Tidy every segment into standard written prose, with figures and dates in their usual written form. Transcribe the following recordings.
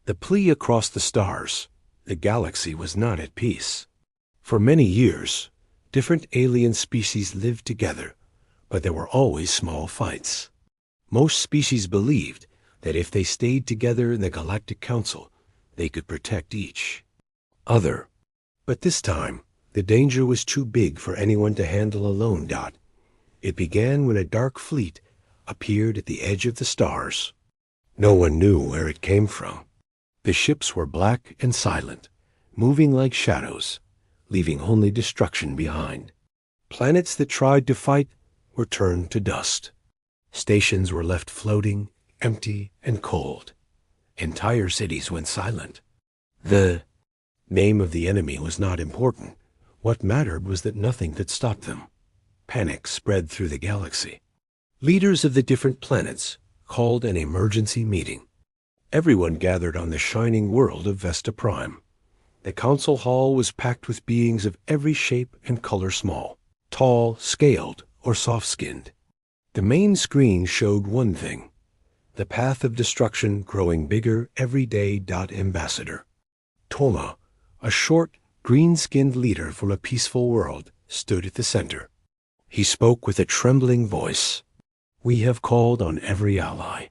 The plea across the stars. The galaxy was not at peace. For many years, different alien species lived together, but there were always small fights. Most species believed that if they stayed together in the Galactic Council, they could protect each other. But this time, the danger was too big for anyone to handle alone. It began when a dark fleet appeared at the edge of the stars. No one knew where it came from. The ships were black and silent, moving like shadows, leaving only destruction behind. Planets that tried to fight were turned to dust. Stations were left floating, empty and cold. Entire cities went silent. The name of the enemy was not important. What mattered was that nothing could stop them. Panic spread through the galaxy. Leaders of the different planets called an emergency meeting. Everyone gathered on the shining world of Vesta Prime. The council hall was packed with beings of every shape and color, small, tall, scaled, or soft-skinned. The main screen showed one thing: the path of destruction growing bigger every day. Ambassador Toma, a short, green-skinned leader from a peaceful world, stood at the center. He spoke with a trembling voice. "We have called on every ally.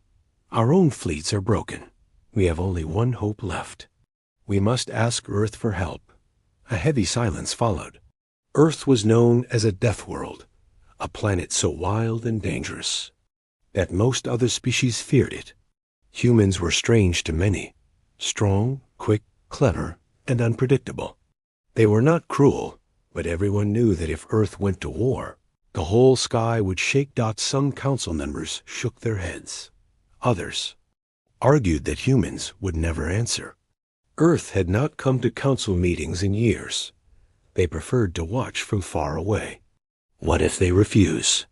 Our own fleets are broken. We have only one hope left. We must ask Earth for help." A heavy silence followed. Earth was known as a death world, a planet so wild and dangerous that most other species feared it. Humans were strange to many, strong, quick, clever, and unpredictable. They were not cruel, but everyone knew that if Earth went to war, the whole sky would shake. Some council members shook their heads. Others argued that humans would never answer. Earth had not come to council meetings in years. They preferred to watch from far away. "What if they refuse?"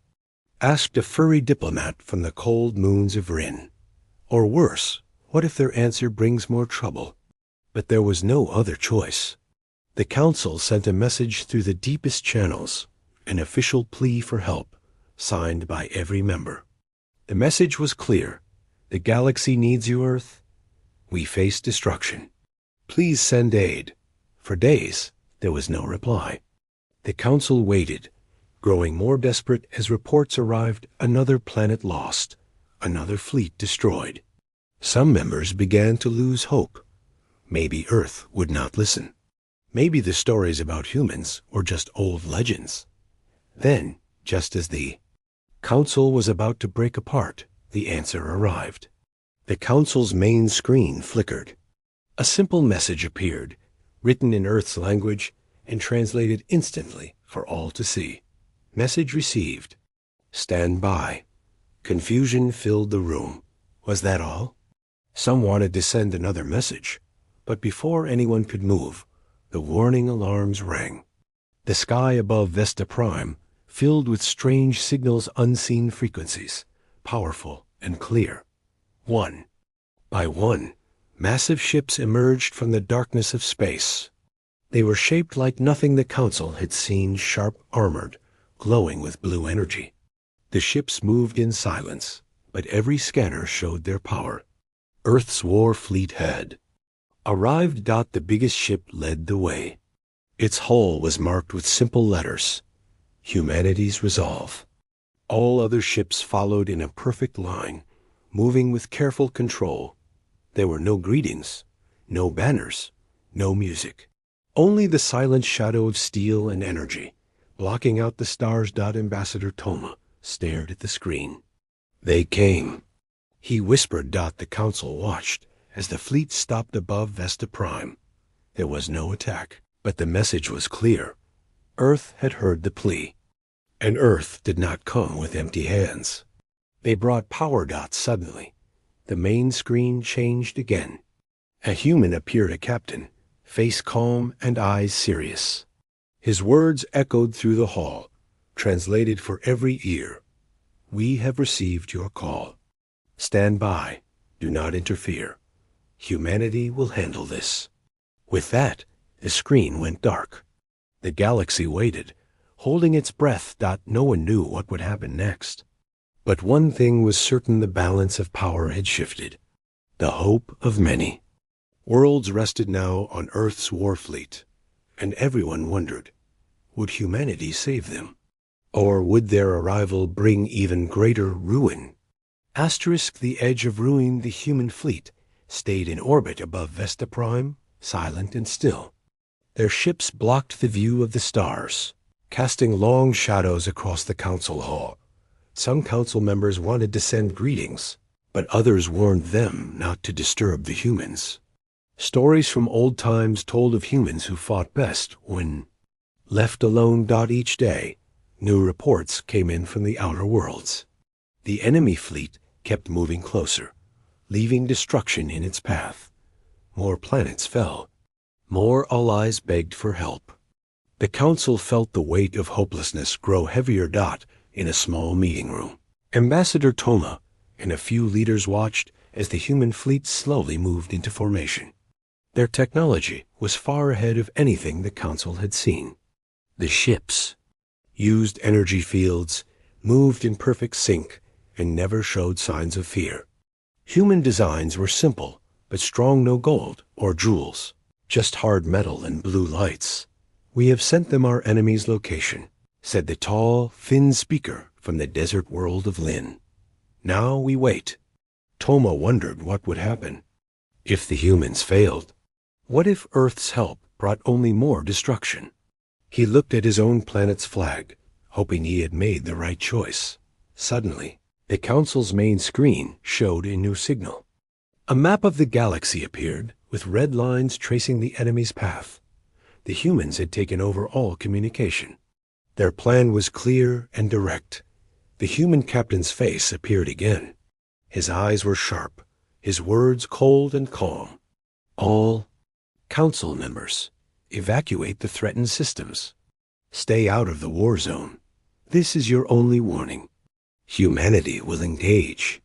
asked a furry diplomat from the cold moons of Rin. Or worse, what if their answer brings more trouble? But there was no other choice. The council sent a message through the deepest channels, an official plea for help, signed by every member. The message was clear. The galaxy needs you, Earth. We face destruction. Please send aid. For days, there was no reply. The council waited, growing more desperate as reports arrived: another planet lost, another fleet destroyed. Some members began to lose hope. Maybe Earth would not listen. Maybe the stories about humans were just old legends. Then, just as the council was about to break apart, the answer arrived. The council's main screen flickered. A simple message appeared, written in Earth's language and translated instantly for all to see. Message received. Stand by. Confusion filled the room. Was that all? Some wanted to send another message, but before anyone could move, the warning alarms rang. The sky above Vesta Prime filled with strange signals, unseen frequencies, powerful and clear. One by one, massive ships emerged from the darkness of space. They were shaped like nothing the council had seen, sharp, armored, glowing with blue energy. The ships moved in silence, but every scanner showed their power. Earth's war fleet had arrived. The biggest ship led the way. Its hull was marked with simple letters: humanity's resolve. All other ships followed in a perfect line, moving with careful control. There were no greetings, no banners, no music. Only the silent shadow of steel and energy, blocking out the stars. Ambassador Toma stared at the screen. They came, he whispered. The council watched as the fleet stopped above Vesta Prime. There was no attack, but the message was clear. Earth had heard the plea, and Earth did not come with empty hands. They brought power. Suddenly, the main screen changed again. A human appeared, a captain, face calm and eyes serious. His words echoed through the hall, translated for every ear. We have received your call. Stand by. Do not interfere. Humanity will handle this. With that, the screen went dark. The galaxy waited, holding its breath. No one knew what would happen next. But one thing was certain: the balance of power had shifted. The hope of many Worlds rested now on Earth's war fleet, and everyone wondered, would humanity save them? Or would their arrival bring even greater ruin? The edge of ruin, the human fleet stayed in orbit above Vesta Prime, silent and still. Their ships blocked the view of the stars, casting long shadows across the council hall. Some council members wanted to send greetings, but others warned them not to disturb the humans. Stories from old times told of humans who fought best when left alone. Each day, new reports came in from the outer worlds. The enemy fleet kept moving closer, leaving destruction in its path. More planets fell. More allies begged for help. The council felt the weight of hopelessness grow heavier. In a small meeting room, Ambassador Toma and a few leaders watched as the human fleet slowly moved into formation. Their technology was far ahead of anything the council had seen. The ships used energy fields, moved in perfect sync, and never showed signs of fear. Human designs were simple, but strong. No gold or jewels, just hard metal and blue lights. "We have sent them our enemy's location," said the tall, thin speaker from the desert world of Lin. "Now we wait." Toma wondered what would happen if the humans failed. What if Earth's help brought only more destruction? He looked at his own planet's flag, hoping he had made the right choice. Suddenly, the council's main screen showed a new signal. A map of the galaxy appeared, with red lines tracing the enemy's path. The humans had taken over all communication. Their plan was clear and direct. The human captain's face appeared again. His eyes were sharp, his words cold and calm. "All council members, evacuate the threatened systems. Stay out of the war zone. This is your only warning. Humanity will engage."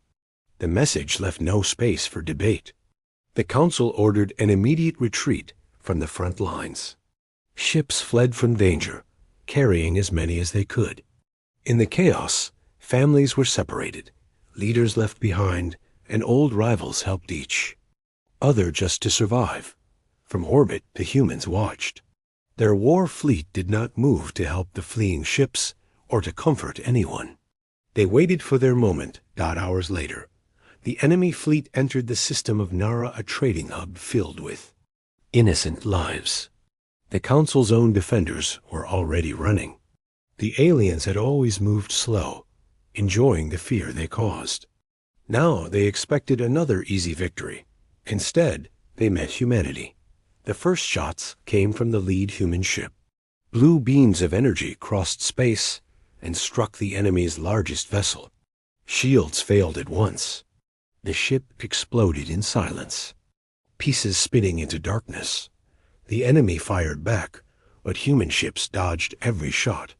The message left no space for debate. The council ordered an immediate retreat from the front lines. Ships fled from danger, carrying as many as they could. In the chaos, families were separated, leaders left behind, and old rivals helped each other just to survive. From orbit, the humans watched. Their war fleet did not move to help the fleeing ships or to comfort anyone. They waited for their moment. Hours later, the enemy fleet entered the system of Nara, a trading hub filled with innocent lives. The council's own defenders were already running. The aliens had always moved slow, enjoying the fear they caused. Now they expected another easy victory. Instead, they met humanity. The first shots came from the lead human ship. Blue beams of energy crossed space and struck the enemy's largest vessel. Shields failed at once. The ship exploded in silence, pieces spitting into darkness. The enemy fired back, but human ships dodged every shot.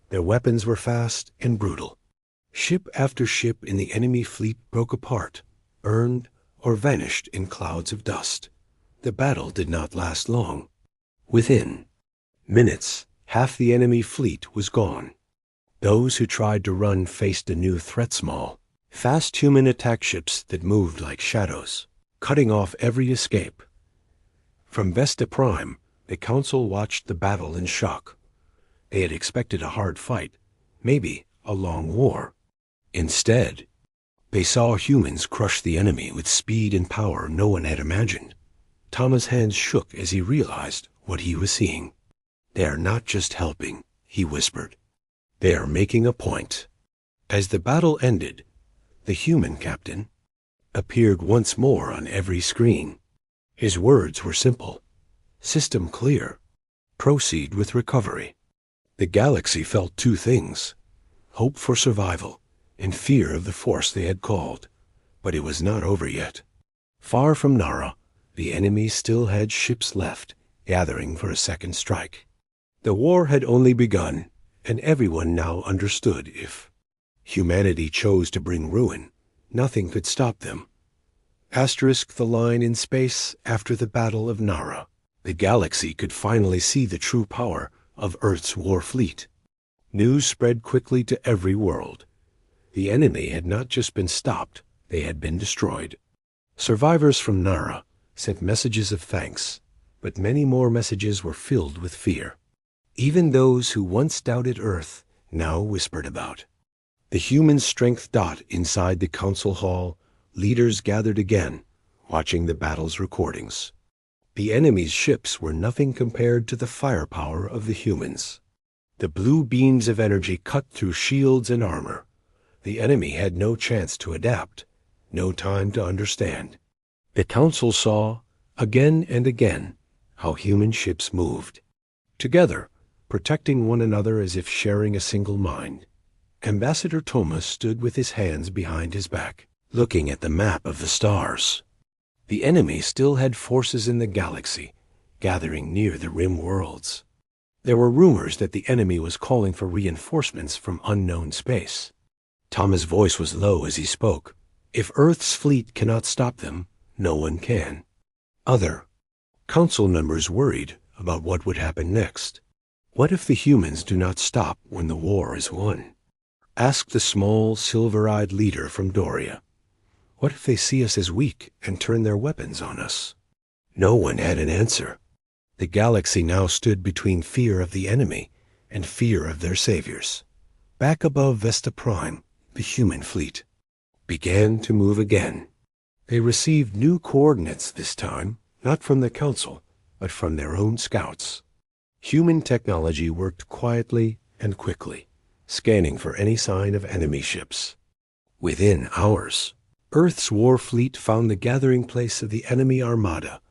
Their weapons were fast and brutal. Ship after ship in the enemy fleet broke apart, burned, or vanished in clouds of dust. The battle did not last long. Within minutes, half the enemy fleet was gone. Those who tried to run faced a new threat: small, fast human attack ships that moved like shadows, cutting off every escape. From Vesta Prime, the council watched the battle in shock. They had expected a hard fight, maybe a long war. Instead, they saw humans crush the enemy with speed and power no one had imagined. Thomas' hands shook as he realized what he was seeing. "They are not just helping," he whispered. "They are making a point." As the battle ended, the human captain appeared once more on every screen. His words were simple, system clear, proceed with recovery. The galaxy felt two things: hope for survival and fear of the force they had called. But it was not over yet. Far from Nara, the enemy still had ships left, gathering for a second strike. The war had only begun, and everyone now understood if humanity chose to bring ruin, nothing could stop them. The line in space after the Battle of Nara. The galaxy could finally see the true power of Earth's war fleet. News spread quickly to every world. The enemy had not just been stopped, they had been destroyed. Survivors from Nara sent messages of thanks, but many more messages were filled with fear. Even those who once doubted Earth now whispered about. The human strength dot inside the council hall, leaders gathered again, watching the battle's recordings. The enemy's ships were nothing compared to the firepower of the humans. The blue beams of energy cut through shields and armor. The enemy had no chance to adapt, no time to understand. The council saw, again and again, how human ships moved. Together, protecting one another as if sharing a single mind. Ambassador Thomas stood with his hands behind his back, looking at the map of the stars. The enemy still had forces in the galaxy, gathering near the rim worlds. There were rumors that the enemy was calling for reinforcements from unknown space. Thomas' voice was low as he spoke. If Earth's fleet cannot stop them, no one can. Other council members worried about what would happen next. What if the humans do not stop when the war is won? Ask the small, silver-eyed leader from Doria. What if they see us as weak and turn their weapons on us? No one had an answer. The galaxy now stood between fear of the enemy and fear of their saviors. Back above Vesta Prime, the human fleet began to move again. They received new coordinates this time, not from the council, but from their own scouts. Human technology worked quietly and quickly, scanning for any sign of enemy ships. Within hours, Earth's war fleet found the gathering place of the enemy armada,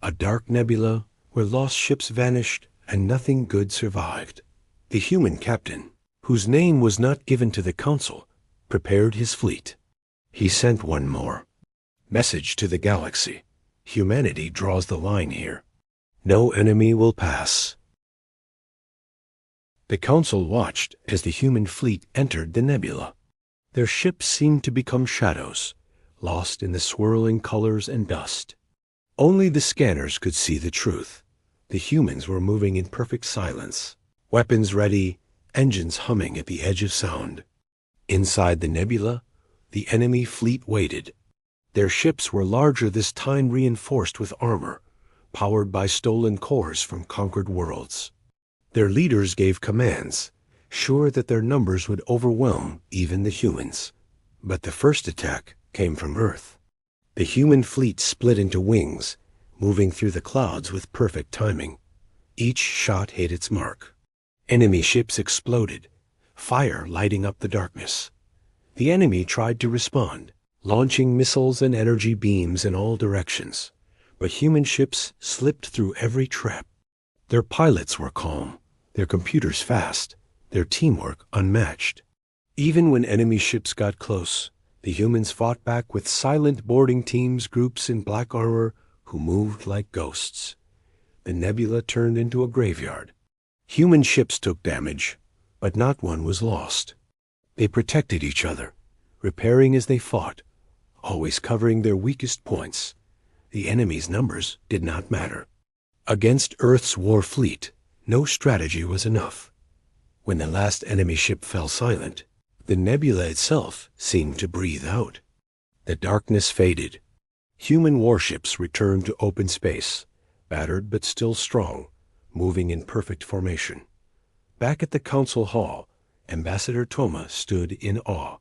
a dark nebula where lost ships vanished and nothing good survived. The human captain, whose name was not given to the council, prepared his fleet. He sent one more message to the galaxy. Humanity draws the line here. No enemy will pass. The council watched as the human fleet entered the nebula. Their ships seemed to become shadows, lost in the swirling colors and dust. Only the scanners could see the truth. The humans were moving in perfect silence, weapons ready, engines humming at the edge of sound. Inside the nebula, the enemy fleet waited. Their ships were larger this time, reinforced with armor, powered by stolen cores from conquered worlds. Their leaders gave commands, sure that their numbers would overwhelm even the humans. But the first attack came from Earth. The human fleet split into wings, moving through the clouds with perfect timing. Each shot hit its mark. Enemy ships exploded, fire lighting up the darkness. The enemy tried to respond, launching missiles and energy beams in all directions. But human ships slipped through every trap. Their pilots were calm, their computers fast, their teamwork unmatched. Even when enemy ships got close, the humans fought back with silent boarding teams, groups in black armor who moved like ghosts. The nebula turned into a graveyard. Human ships took damage, but not one was lost. They protected each other, repairing as they fought, always covering their weakest points. The enemy's numbers did not matter. Against Earth's war fleet, no strategy was enough. When the last enemy ship fell silent, the nebula itself seemed to breathe out. The darkness faded. Human warships returned to open space, battered but still strong, moving in perfect formation. Back at the council hall, Ambassador Thomas stood in awe.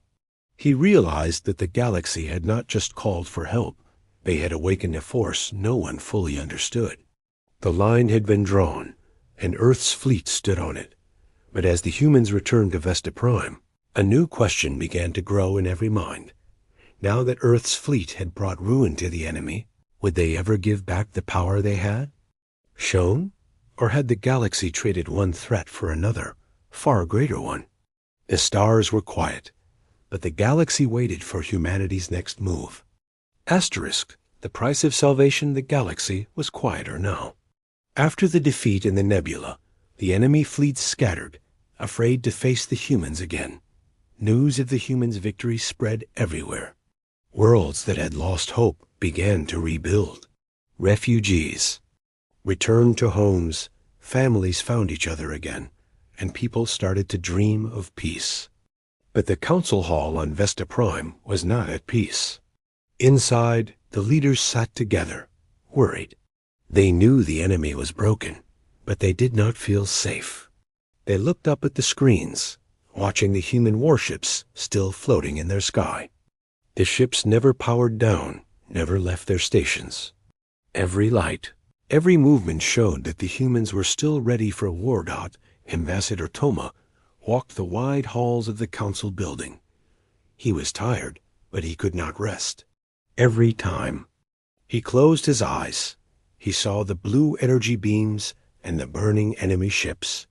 He realized that the galaxy had not just called for help. They had awakened a force no one fully understood. The line had been drawn, and Earth's fleet stood on it. But as the humans returned to Vesta Prime, a new question began to grow in every mind. Now that Earth's fleet had brought ruin to the enemy, would they ever give back the power they had? Shown? Or had the galaxy traded one threat for another, far greater one? The stars were quiet, but the galaxy waited for humanity's next move. Asterisk, the price of salvation, the galaxy was quieter now. After the defeat in the nebula, the enemy fleet scattered, afraid to face the humans again. News of the humans' victory spread everywhere. Worlds that had lost hope began to rebuild. Refugees returned to homes, families found each other again, and people started to dream of peace. But the council hall on Vesta Prime was not at peace. Inside, the leaders sat together, worried. They knew the enemy was broken, but they did not feel safe. They looked up at the screens, watching the human warships still floating in their sky. The ships never powered down, never left their stations. Every light, every movement showed that the humans were still ready for war. Ambassador Toma walked the wide halls of the council building. He was tired, but he could not rest. Every time he closed his eyes, he saw the blue energy beams and the burning enemy ships.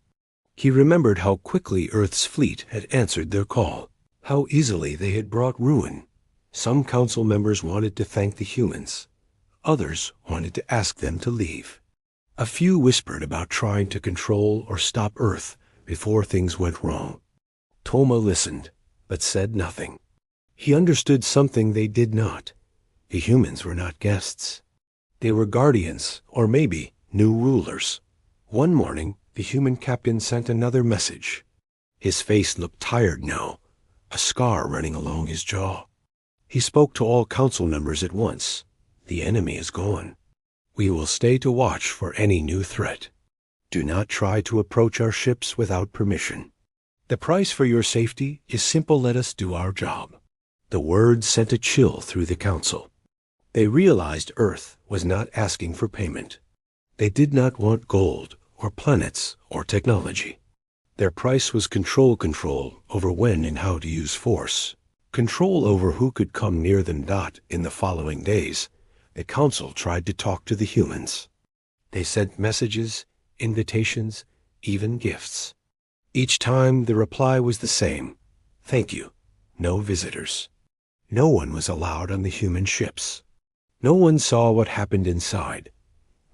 He remembered how quickly Earth's fleet had answered their call, how easily they had brought ruin. Some council members wanted to thank the humans. Others wanted to ask them to leave. A few whispered about trying to control or stop Earth before things went wrong. Toma listened, but said nothing. He understood something they did not. The humans were not guests. They were guardians, or maybe new rulers. One morning, the human captain sent another message. His face looked tired now, a scar running along his jaw. He spoke to all council members at once. The enemy is gone. We will stay to watch for any new threat. Do not try to approach our ships without permission. The price for your safety is simple: let us do our job. The words sent a chill through the council. They realized Earth was not asking for payment. They did not want gold or planets or technology. Their price was control over when and how to use force. Control over who could come near them. In the following days, the council tried to talk to the humans. They sent messages, invitations, even gifts. Each time the reply was the same: thank you, no visitors. No one was allowed on the human ships. No one saw what happened inside.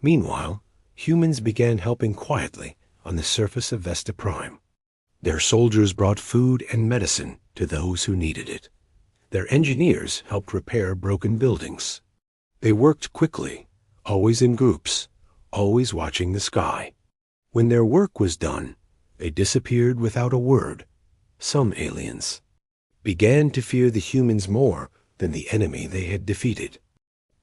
Meanwhile, humans began helping quietly on the surface of Vesta Prime. Their soldiers brought food and medicine to those who needed it. Their engineers helped repair broken buildings. They worked quickly, always in groups, always watching the sky. When their work was done, they disappeared without a word. Some aliens began to fear the humans more than the enemy they had defeated.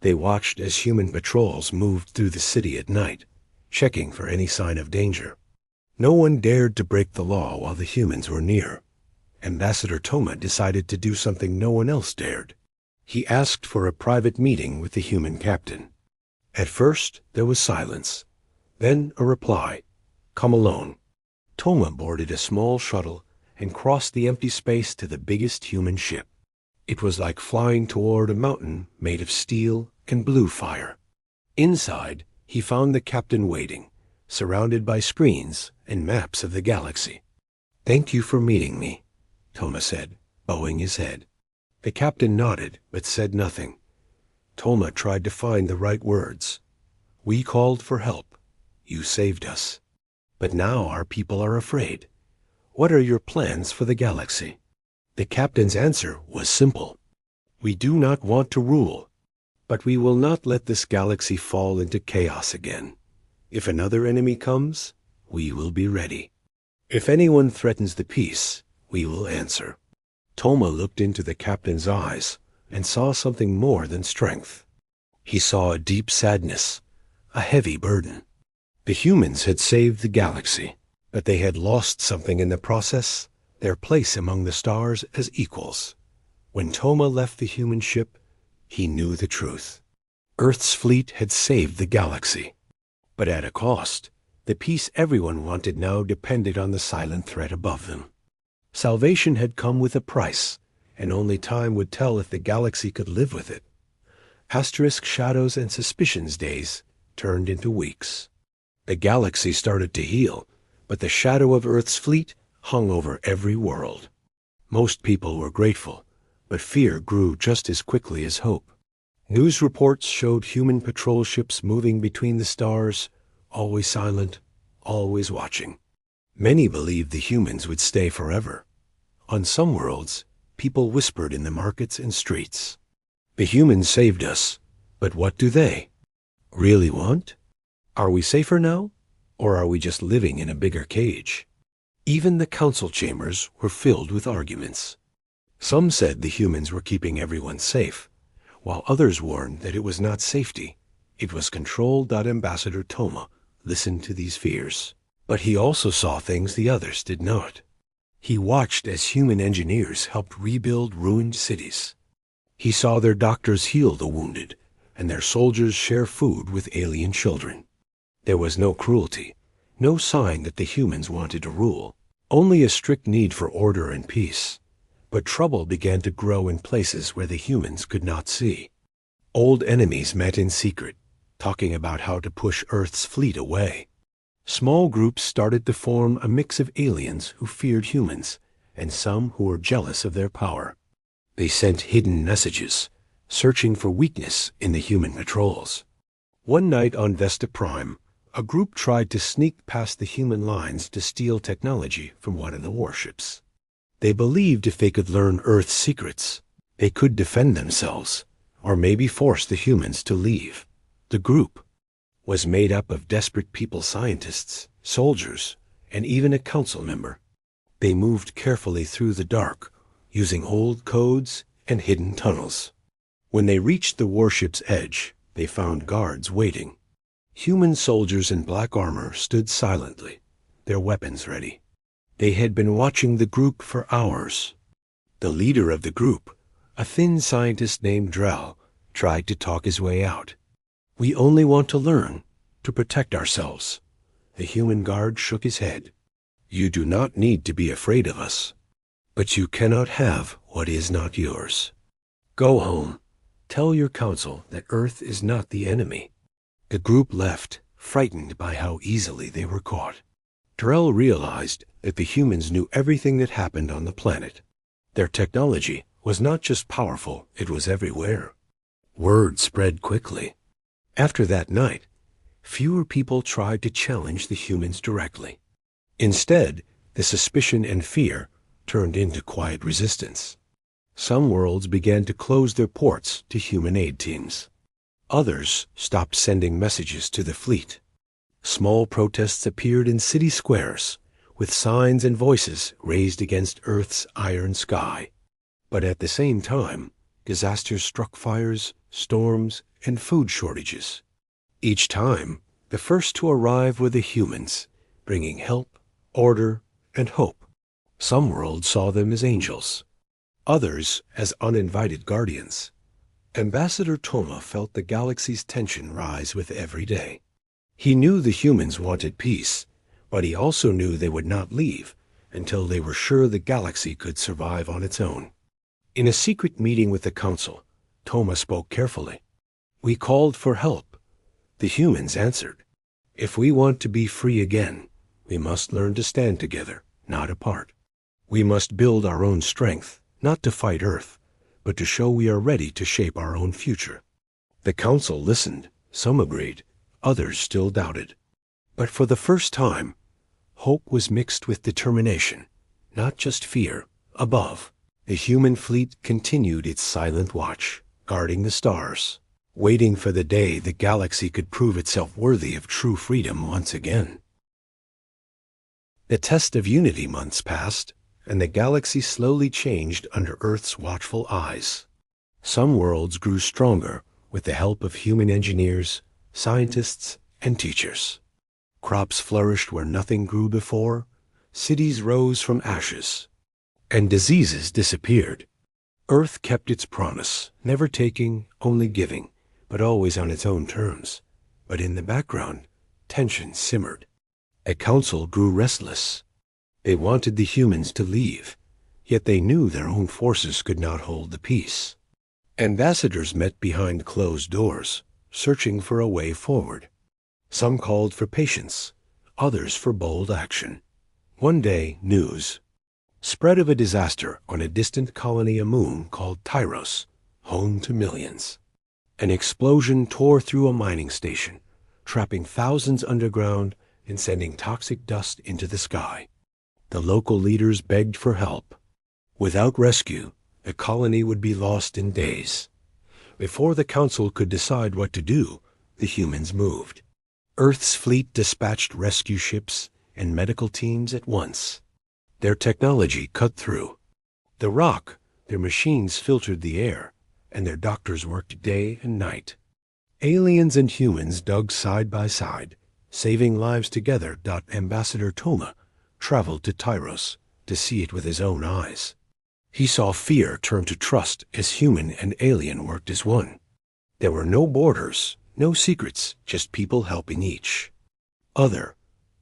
They watched as human patrols moved through the city at night, checking for any sign of danger. No one dared to break the law while the humans were near. Ambassador Toma decided to do something no one else dared. He asked for a private meeting with the human captain. At first, there was silence. Then a reply: come alone. Toma boarded a small shuttle and crossed the empty space to the biggest human ship. It was like flying toward a mountain made of steel and blue fire. Inside, he found the captain waiting, surrounded by screens and maps of the galaxy. Thank you for meeting me, Toma said, bowing his head. The captain nodded, but said nothing. Toma tried to find the right words. We called for help. You saved us. But now our people are afraid. What are your plans for the galaxy? The captain's answer was simple. We do not want to rule, but we will not let this galaxy fall into chaos again. If another enemy comes, we will be ready. If anyone threatens the peace, we will answer. Toma looked into the captain's eyes and saw something more than strength. He saw a deep sadness, a heavy burden. The humans had saved the galaxy, but they had lost something in the process: their place among the stars as equals. When Toma left the human ship, he knew the truth. Earth's fleet had saved the galaxy, but at a cost. The peace everyone wanted now depended on the silent threat above them. Salvation had come with a price, and only time would tell if the galaxy could live with it. Asterisk shadows and suspicions days turned into weeks. The galaxy started to heal, but the shadow of Earth's fleet hung over every world. Most people were grateful, but fear grew just as quickly as hope. News reports showed human patrol ships moving between the stars, always silent, always watching. Many believed the humans would stay forever. On some worlds, people whispered in the markets and streets. The humans saved us, but what do they really want? Are we safer now, or are we just living in a bigger cage? Even the council chambers were filled with arguments. Some said the humans were keeping everyone safe, while others warned that it was not safety, It was controlled that Ambassador Toma listened to these fears. But he also saw things the others did not. He watched as human engineers helped rebuild ruined cities. He saw their doctors heal the wounded, and their soldiers share food with alien children. There was no cruelty, no sign that the humans wanted to rule, only a strict need for order and peace. But trouble began to grow in places where the humans could not see. Old enemies met in secret, talking about how to push Earth's fleet away. Small groups started to form, a mix of aliens who feared humans and some who were jealous of their power. They sent hidden messages, searching for weakness in the human patrols. One night on Vesta Prime, a group tried to sneak past the human lines to steal technology from one of the warships. They believed if they could learn Earth's secrets, they could defend themselves, or maybe force the humans to leave. The group was made up of desperate people, scientists, soldiers, and even a council member. They moved carefully through the dark, using old codes and hidden tunnels. When they reached the warship's edge, they found guards waiting. Human soldiers in black armor stood silently, their weapons ready. They had been watching the group for hours. The leader of the group, a thin scientist named Drell, tried to talk his way out. "We only want to learn, to protect ourselves." The human guard shook his head. "You do not need to be afraid of us, but you cannot have what is not yours. Go home. Tell your council that Earth is not the enemy." The group left, frightened by how easily they were caught. Drell realized that the humans knew everything that happened on the planet. Their technology was not just powerful, it was everywhere. Word spread quickly. After that night, fewer people tried to challenge the humans directly. Instead, the suspicion and fear turned into quiet resistance. Some worlds began to close their ports to human aid teams. Others stopped sending messages to the fleet. Small protests appeared in city squares, with signs and voices raised against Earth's iron sky. But at the same time, disasters struck: fires, storms, and food shortages. Each time, the first to arrive were the humans, bringing help, order, and hope. Some worlds saw them as angels, others as uninvited guardians. Ambassador Toma felt the galaxy's tension rise with every day. He knew the humans wanted peace, but he also knew they would not leave until they were sure the galaxy could survive on its own. In a secret meeting with the council, Toma spoke carefully. "We called for help." The humans answered, "If we want to be free again, we must learn to stand together, not apart. We must build our own strength, not to fight Earth, but to show we are ready to shape our own future." The council listened. Some agreed, others still doubted. But for the first time, hope was mixed with determination, not just fear. Above, the human fleet continued its silent watch, guarding the stars, waiting for the day the galaxy could prove itself worthy of true freedom once again. The test of unity months passed, and the galaxy slowly changed under Earth's watchful eyes. Some worlds grew stronger with the help of human engineers, scientists, and teachers. Crops flourished where nothing grew before, cities rose from ashes, and diseases disappeared. Earth kept its promise, never taking, only giving, but always on its own terms. But in the background, tension simmered. A council grew restless. They wanted the humans to leave, yet they knew their own forces could not hold the peace. Ambassadors met behind closed doors, searching for a way forward. Some called for patience, others for bold action. One day, news spread of a disaster on a distant colony, a moon called Tyros, home to millions. An explosion tore through a mining station, trapping thousands underground and sending toxic dust into the sky. The local leaders begged for help. Without rescue, the colony would be lost in days. Before the council could decide what to do, the humans moved. Earth's fleet dispatched rescue ships and medical teams at once. Their technology cut through. The rock, their machines filtered the air, and their doctors worked day and night. Aliens and humans dug side by side, saving lives together. Ambassador Toma traveled to Tyros to see it with his own eyes. He saw fear turn to trust as human and alien worked as one. There were no borders, no secrets, just people helping each other.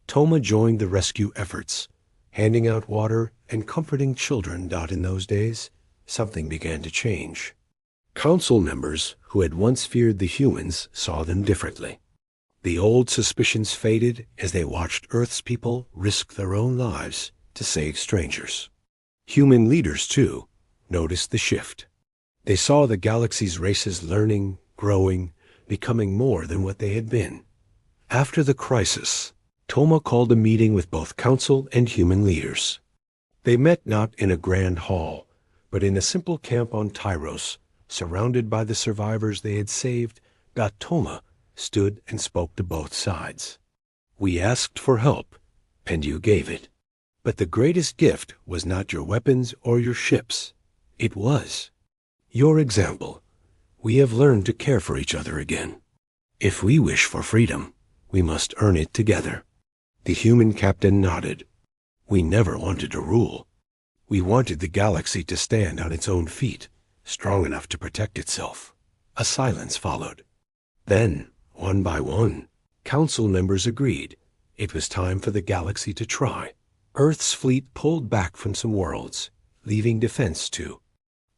Toma joined the rescue efforts, handing out water and comforting children. In those days, something began to change. Council members who had once feared the humans saw them differently. The old suspicions faded as they watched Earth's people risk their own lives to save strangers. Human leaders, too, noticed the shift. They saw the galaxy's races learning, growing, becoming more than what they had been. After the crisis, Toma called a meeting with both council and human leaders. They met not in a grand hall, but in a simple camp on Tyros, surrounded by the survivors they had saved. Toma stood and spoke to both sides. We asked for help, and you gave it. But the greatest gift was not your weapons or your ships. It was your example. We have learned to care for each other again. If we wish for freedom, we must earn it together. The human captain nodded. We never wanted to rule. We wanted the galaxy to stand on its own feet, strong enough to protect itself. A silence followed. Then, one by one, council members agreed. It was time for the galaxy to try. Earth's fleet pulled back from some worlds, leaving defense to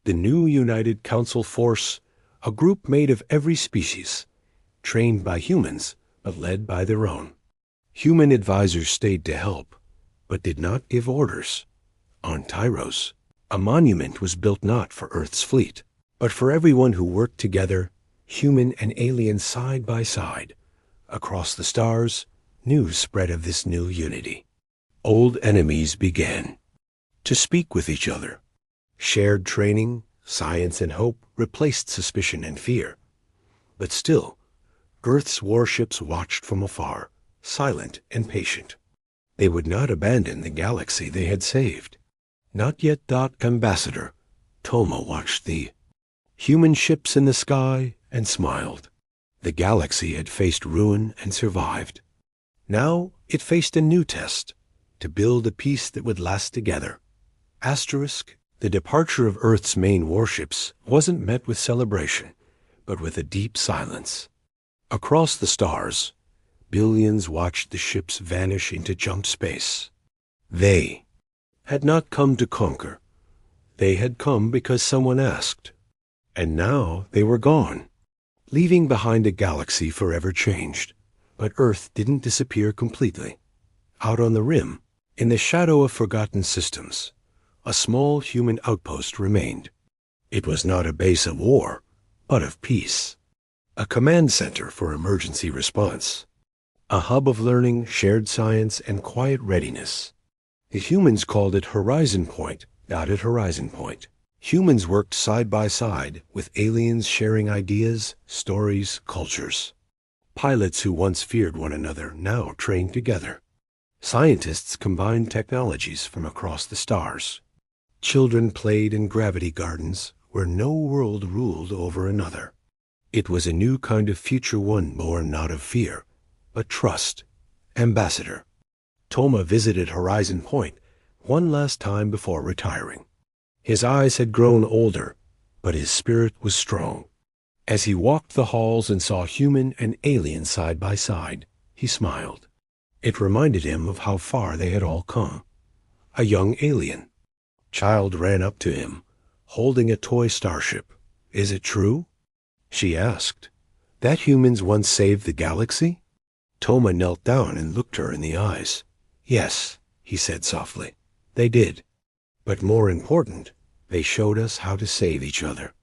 the new United Council Force, a group made of every species, trained by humans, but led by their own. Human advisors stayed to help, but did not give orders. On Tyros, a monument was built not for Earth's fleet, but for everyone who worked together, human and alien side by side. Across the stars, news spread of this new unity. Old enemies began to speak with each other. Shared training, science, and hope replaced suspicion and fear. But still, Earth's warships watched from afar, silent and patient. They would not abandon the galaxy they had saved. Not yet. Ambassador Toma watched the human ships in the sky and smiled. The galaxy had faced ruin and survived. Now it faced a new test, to build a peace that would last together. The departure of Earth's main warships wasn't met with celebration, but with a deep silence. Across the stars, billions watched the ships vanish into jump space. They had not come to conquer. They had come because someone asked. And now they were gone, leaving behind a galaxy forever changed. But Earth didn't disappear completely. Out on the rim, in the shadow of forgotten systems, a small human outpost remained. It was not a base of war, but of peace. A command center for emergency response. A hub of learning, shared science, and quiet readiness. The humans called it Horizon Point. At Horizon Point, humans worked side by side with aliens, sharing ideas, stories, cultures. Pilots who once feared one another now trained together. Scientists combined technologies from across the stars. Children played in gravity gardens where no world ruled over another. It was a new kind of future, one born not of fear, but trust. Ambassador Toma visited Horizon Point one last time before retiring. His eyes had grown older, but his spirit was strong. As he walked the halls and saw human and alien side by side, he smiled. It reminded him of how far they had all come. A young alien child ran up to him, holding a toy starship. Is it true? She asked. That humans once saved the galaxy? Toma knelt down and looked her in the eyes. Yes, he said softly. They did. But more important, they showed us how to save each other.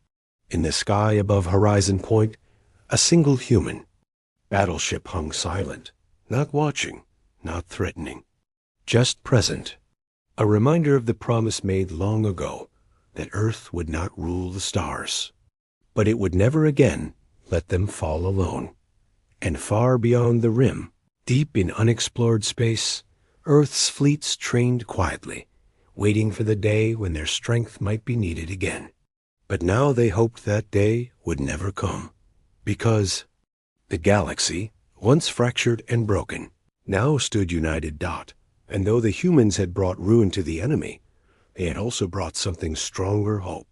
In the sky above Horizon Point, a single human battleship hung silent, not watching, not threatening, just present. A reminder of the promise made long ago that Earth would not rule the stars, but it would never again let them fall alone. And far beyond the rim, deep in unexplored space, Earth's fleets trained quietly, waiting for the day when their strength might be needed again. But now they hoped that day would never come, because The galaxy, once fractured and broken, now stood united. And though the humans had brought ruin to the enemy, they had also brought something stronger: hope.